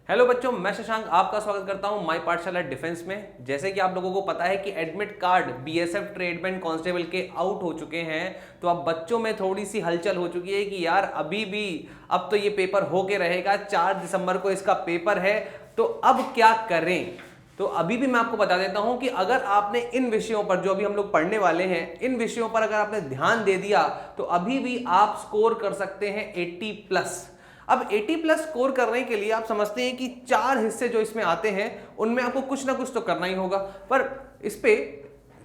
Hello बच्चों, मैं शशांक आपका स्वागत करता हूं माई पाठशाला डिफेंस में। जैसे कि आप लोगों को पता है कि admit card BSF tradesman constable के आउट हो चुके हैं, तो अब बच्चों में थोड़ी सी हलचल हो चुकी है कि यार अभी भी अब तो ये पेपर होके रहेगा, 4 दिसंबर को इसका पेपर है, तो अब क्या करें। तो अभी भी मैं आपको बता देता हूं कि अगर आपने इन विषयों पर जो अभी हम लोग पढ़ने वाले हैं, इन विषयों पर अगर आपने ध्यान दे दिया तो अभी भी आप स्कोर कर सकते हैं 80+। अब 80+ स्कोर करने के लिए आप समझते हैं कि 4 हिस्से जो इसमें आते हैं उनमें आपको कुछ ना कुछ तो करना ही होगा। पर इस पे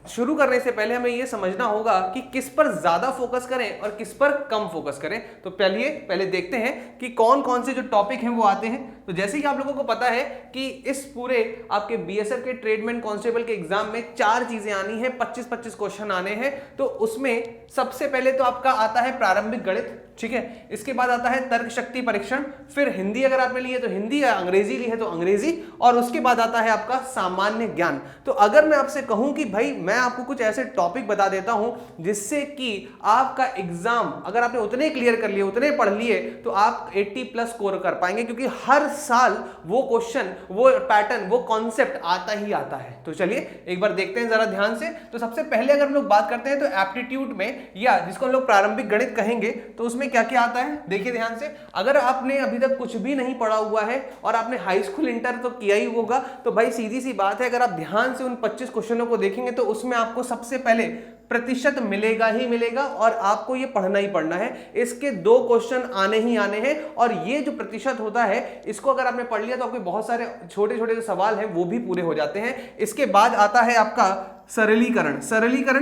शुरू करने से पहले हमें यह समझना होगा कि किस पर ज्यादा फोकस करें और किस पर कम फोकस करें। तो पहले देखते हैं कि कौन कौन से जो टॉपिक हैं वो आते हैं। तो जैसे कि आप लोगों को पता है कि इस पूरे आपके बीएसएफ के ट्रेडमैन कांस्टेबल के एग्जाम में 4 चीजें आनी है, 25-25 क्वेश्चन आने हैं। तो उसमें सबसे पहले तो आपका आता है प्रारंभिक गणित, ठीक है। इसके बाद आता है तर्क शक्ति परीक्षण, फिर हिंदी अगर आपने ली है तो हिंदी, या अंग्रेजी ली है तो अंग्रेजी, और उसके बाद आता है आपका सामान्य ज्ञान। तो अगर मैं आपसे कहूं कि भाई मैं आपको कुछ ऐसे टॉपिक बता देता हूं जिससे कि आपका एग्जाम अगर आपने उतने क्लियर कर लिए, उतने पढ़ लिए, तो आप 80+ स्कोर कर पाएंगे, क्योंकि हर साल वो क्वेश्चन, वो पैटर्न, वो कॉन्सेप्ट आता ही आता है। तो चलिए एक बार देखते हैं जरा ध्यान से। तो सबसे पहले अगर हम लोग बात करते हैं तो एप्टीट्यूड में, या जिसको हम लोग प्रारंभिक गणित कहेंगे, तो उसमें क्या क्या आता है देखिए ध्यान से। अगर आपने अभी तक कुछ भी नहीं पढ़ा हुआ है और आपने हाई स्कूल इंटर तो किया ही होगा, तो भाई सीधी सी बात है, अगर आप ध्यान से उन 25 क्वेश्चनों को देखेंगे तो उसमें आपको सबसे पहले प्रतिशत मिलेगा ही मिलेगा, और आपको ये पढ़ना ही पढ़ना है। इसके 2 क्वेश्चन आने ही आने हैं, और ये जो प्रतिशत होता है इसको अगर आपने पढ़ लिया तो आपके बहुत सारे छोटे छोटे जो सवाल हैं वो भी पूरे हो जाते हैं। इसके बाद आता है आपका सरलीकरण,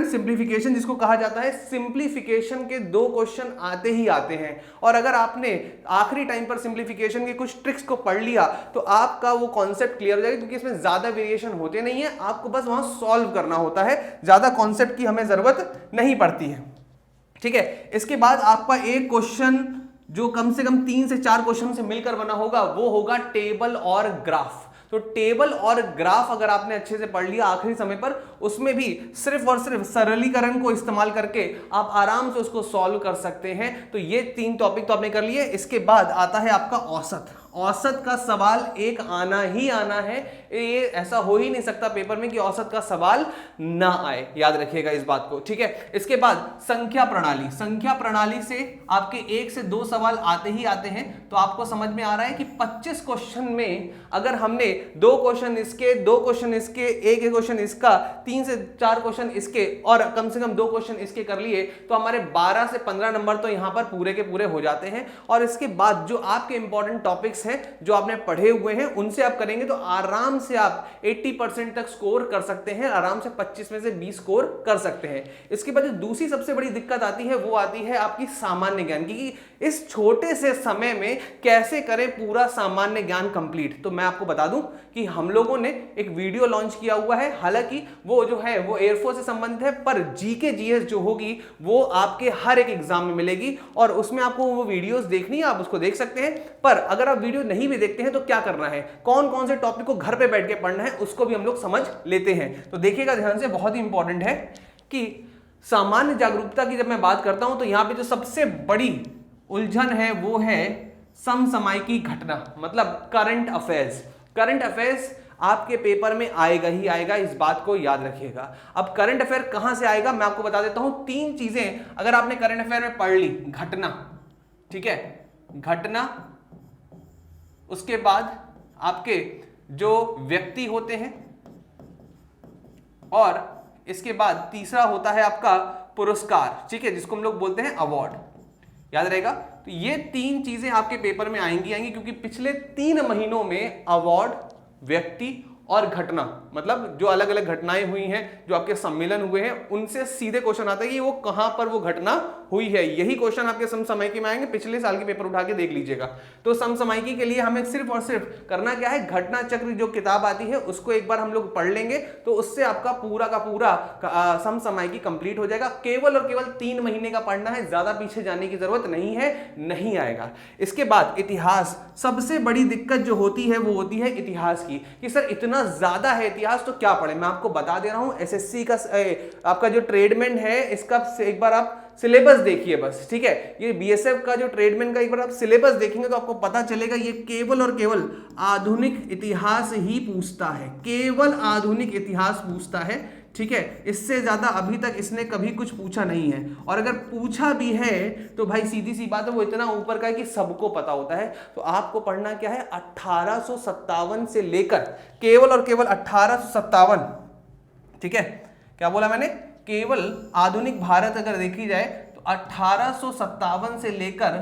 सिंप्लीफिकेशन जिसको कहा जाता है। सिंप्लीफिकेशन के 2 क्वेश्चन आते ही आते हैं, और अगर आपने आखिरी टाइम पर सिंप्लीफिकेशन के कुछ ट्रिक्स को पढ़ लिया तो आपका वो कॉन्सेप्ट क्लियर हो जाएगा, क्योंकि इसमें ज्यादा वेरिएशन होते नहीं है, आपको बस वहां सॉल्व करना होता है, ज्यादा कॉन्सेप्ट की हमें जरूरत नहीं पड़ती है, ठीक है। इसके बाद आपका एक क्वेश्चन जो कम से कम 3 से 4 क्वेश्चन से मिलकर बना होगा वो होगा टेबल और ग्राफ। तो टेबल और ग्राफ अगर आपने अच्छे से पढ़ लिया आखिरी समय पर, उसमें भी सिर्फ और सिर्फ सरलीकरण को इस्तेमाल करके आप आराम से उसको सॉल्व कर सकते हैं। तो ये 3 टॉपिक तो आपने कर लिए। इसके बाद आता है आपका औसत का सवाल एक आना ही आना है। ये ऐसा हो ही नहीं सकता पेपर में कि औसत का सवाल ना आए, याद रखिएगा इस बात को, ठीक है। इसके बाद संख्या प्रणाली से आपके 1 से 2 सवाल आते ही आते हैं। तो आपको समझ में आ रहा है कि 25 क्वेश्चन में अगर हमने 2 क्वेश्चन इसके, 2 क्वेश्चन इसके, एक क्वेश्चन इसका, 3 से 4 क्वेश्चन इसके, और कम से कम 2 क्वेश्चन इसके कर लिए, तो हमारे 12 से 15 नंबर तो यहां पर पूरे के पूरे हो जाते हैं। और इसके बाद जो आपके इंपॉर्टेंट टॉपिक्स हैं जो आपने पढ़े हुए हैं उनसे आप करेंगे तो आराम से आप 80% तक स्कोर कर सकते हैं, आराम से 25 में से 20 स्कोर कर सकते हैं। इसके बाद जो दूसरी सबसे बड़ी दिक्कत आती है वो आती है आपकी सामान्य ज्ञान की, इस छोटे से समय में कैसे करें पूरा सामान्य ज्ञान कंप्लीट। तो मैं आपको बता दूं कि हम लोगों ने एक वीडियो लॉन्च किया हुआ है, हालांकि वो जो है वो एयरफोर्स से संबंधित है, पर जीके जीएस जो होगी वो आपके हर एक एग्जाम में मिलेगी, और उसमें आपको वो वीडियोस देखनी है, आप उसको देख सकते हैं। पर अगर आप वीडियो नहीं भी देखते हैं तो क्या करना है, कौन कौन से टॉपिक को घर पे बैठ के पढ़ना है उसको भी हम लोग समझ लेते हैं। तो देखिएगा ध्यान से, बहुत ही इंपॉर्टेंट है कि सामान्य जागरूकता की जब मैं बात करता हूं तो यहां पे जो सबसे बड़ी उलझन है वो है समसामयिकी घटना, मतलब करंट अफेयर्स आपके पेपर में आएगा ही आएगा, इस बात को याद रखिएगा। अब करंट अफेयर कहां से आएगा मैं आपको बता देता हूं। 3 चीजें अगर आपने करंट अफेयर में पढ़ ली, घटना, ठीक है, घटना, उसके बाद आपके जो व्यक्ति होते हैं, और इसके बाद तीसरा होता है आपका पुरस्कार, ठीक है, जिसको हम लोग बोलते हैं अवार्ड, याद रहेगा। तो ये 3 चीजें आपके पेपर में आएंगी, क्योंकि पिछले 3 महीनों में अवार्ड, व्यक्ति और घटना, मतलब जो अलग अलग घटनाएं हुई हैं, जो आपके सम्मेलन हुए हैं, उनसे सीधे क्वेश्चन आता है कि वो कहां पर वो घटना हुई है। यही क्वेश्चन आपके समसामयिकी में आएंगे, पिछले साल के पेपर उठा के देख लीजिएगा। तो समसामयिकी के लिए हमें सिर्फ और सिर्फ करना क्या है, घटना चक्र जो किताब आती है उसको एक बार हम लोग पढ़ लेंगे तो उससे आपका पूरा का पूरा समसामयिकी कंप्लीट हो जाएगा। केवल और केवल 3 महीने का पढ़ना है, ज्यादा पीछे जाने की जरूरत नहीं है, नहीं आएगा। इसके बाद इतिहास, सबसे बड़ी दिक्कत जो होती है वो होती है इतिहास की, कि सर इतना ज्यादा है इतिहास तो क्या पढ़े। मैं आपको बता दे रहा हूं, एसएससी का आपका जो ट्रेडमैन है इसका एक बार आप सिलेबस देखिए बस, ठीक है। ये बीएसएफ का जो ट्रेडमैन का एक बार आप सिलेबस देखेंगे तो आपको पता चलेगा ये केवल और केवल आधुनिक इतिहास ही पूछता है, केवल आधुनिक इतिहास पूछता है, ठीक है। इससे ज्यादा अभी तक इसने कभी कुछ पूछा नहीं है, और अगर पूछा भी है तो भाई सीधी सी बात है वो इतना ऊपर का है कि सबको पता होता है। तो आपको पढ़ना क्या है, 1857 से लेकर केवल और केवल 1857, ठीक है। क्या बोला मैंने, केवल आधुनिक भारत अगर देखी जाए तो 1857 से लेकर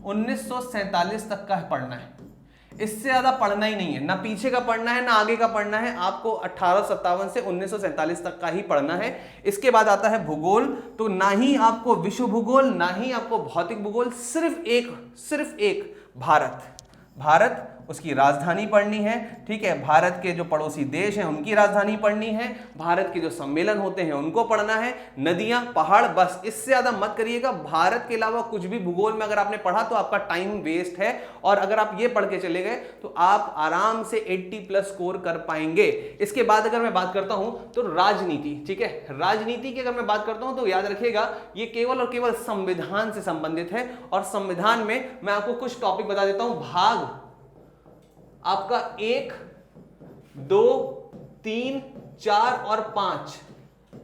1947 तक का पढ़ना है, इससे ज्यादा पढ़ना ही नहीं है, ना पीछे का पढ़ना है ना आगे का पढ़ना है, आपको 1857 से 1947 तक का ही पढ़ना है। इसके बाद आता है भूगोल, तो ना ही आपको विश्व भूगोल ना ही आपको भौतिक भूगोल, सिर्फ एक भारत उसकी राजधानी पढ़नी है, ठीक है। भारत के जो पड़ोसी देश हैं उनकी राजधानी पढ़नी है, भारत के जो सम्मेलन होते हैं उनको पढ़ना है, नदियां पहाड़, बस इससे ज्यादा मत करिएगा। भारत के अलावा कुछ भी भूगोल में अगर आपने पढ़ा तो आपका टाइम वेस्ट है, और अगर आप ये पढ़ के चले गए तो आप आराम से 80+ स्कोर कर पाएंगे। इसके बाद अगर मैं बात करता हूं तो राजनीति, ठीक है। राजनीति की अगर मैं बात करता हूं तो याद रखिएगा ये केवल और केवल संविधान से संबंधित है, और संविधान में मैं आपको कुछ टॉपिक बता देता हूं। भाग आपका 1, 2, 3, 4 और 5,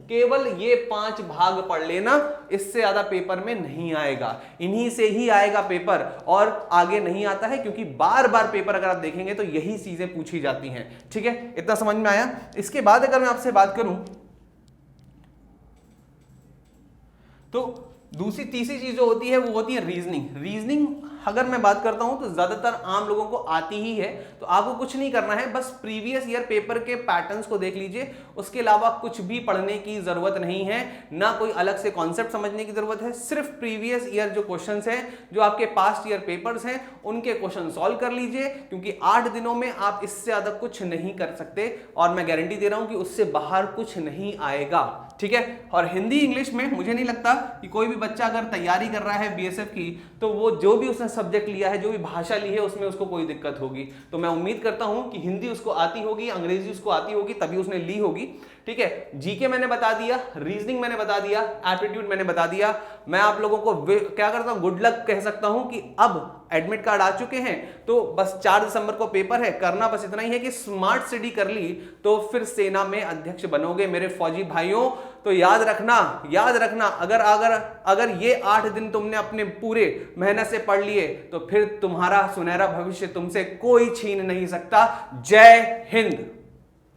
केवल ये 5 भाग पढ़ लेना, इससे ज्यादा पेपर में नहीं आएगा, इन्हीं से ही आएगा पेपर, और आगे नहीं आता है, क्योंकि बार बार पेपर अगर आप देखेंगे तो यही चीजें पूछी जाती हैं, ठीक है। इतना समझ में आया। इसके बाद अगर मैं आपसे बात करूं तो दूसरी तीसरी चीज जो होती है वो होती है रीजनिंग अगर मैं बात करता हूं तो ज्यादातर आम लोगों को आती ही है, तो आपको कुछ नहीं करना है, बस प्रीवियस ईयर पेपर के पैटर्न्स को देख लीजिए, उसके अलावा कुछ भी पढ़ने की जरूरत नहीं है, ना कोई अलग से कॉन्सेप्ट समझने की जरूरत है। सिर्फ प्रीवियस ईयर जो क्वेश्चंस हैं, जो आपके पास्ट ईयर पेपर्स हैं, उनके क्वेश्चन सॉल्व कर लीजिए, क्योंकि 8 दिनों में आप इससे ज्यादा कुछ नहीं कर सकते, और मैं गारंटी दे रहा हूं कि उससे बाहर कुछ नहीं आएगा, ठीक है। और हिंदी इंग्लिश में मुझे नहीं लगता कि कोई भी बच्चा अगर तैयारी कर रहा है बीएसएफ की, तो वो जो भी उसने सब्जेक्ट लिया है, जो भी भाषा ली है, उसमें उसको कोई दिक्कत होगी। तो मैं उम्मीद करता हूं कि हिंदी उसको आती होगी, अंग्रेजी उसको आती होगी, तभी उसने ली होगी, ठीक है। जीके मैंने बता दिया, रीजनिंग मैंने बता दिया, एप्टीट्यूड मैंने बता दिया। मैं आप लोगों को क्या करता हूं, गुड लक कह सकता हूं कि अब एडमिट कार्ड आ चुके हैं, तो बस 4 दिसंबर को पेपर है, करना बस इतना ही है कि स्मार्ट स्टडी कर ली तो फिर सेना में अध्यक्ष बनोगे मेरे फौजी भाइयों। तो याद रखना अगर ये 8 दिन तुमने अपने पूरे मेहनत से पढ़ लिए तो फिर तुम्हारा सुनहरा भविष्य तुमसे कोई छीन नहीं सकता। जय हिंद।